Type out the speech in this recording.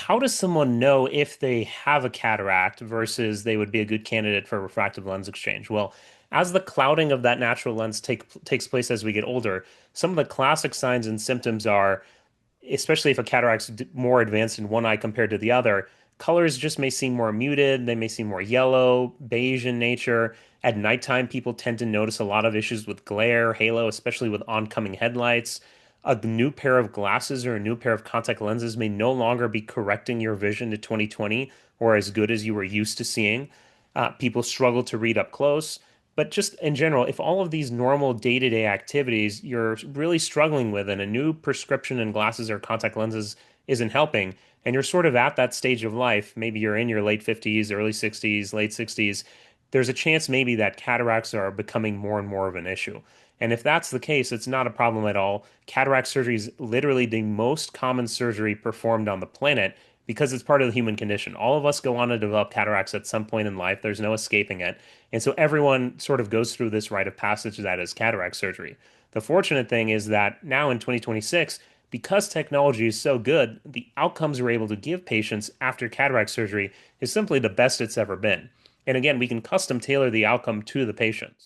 how does someone know if they have a cataract versus they would be a good candidate for refractive lens exchange? Well, as the clouding of that natural lens takes place as we get older, some of the classic signs and symptoms are, especially if a cataract's more advanced in one eye compared to the other, colors just may seem more muted. They may seem more yellow, beige in nature. At nighttime, people tend to notice a lot of issues with glare, halo, especially with oncoming headlights. A new pair of glasses or a new pair of contact lenses may no longer be correcting your vision to 20/20 or as good as you were used to seeing. People struggle to read up close. But just in general, if all of these normal day-to-day activities you're really struggling with and a new prescription in glasses or contact lenses isn't helping, and you're sort of at that stage of life, maybe you're in your late 50s, early 60s, late 60s, there's a chance maybe that cataracts are becoming more and more of an issue. And if that's the case, it's not a problem at all. Cataract surgery is literally the most common surgery performed on the planet because it's part of the human condition. All of us go on to develop cataracts at some point in life. There's no escaping it. And so everyone sort of goes through this rite of passage that is cataract surgery. The fortunate thing is that now in 2026, because technology is so good, the outcomes we're able to give patients after cataract surgery is simply the best it's ever been. And again, we can custom tailor the outcome to the patients.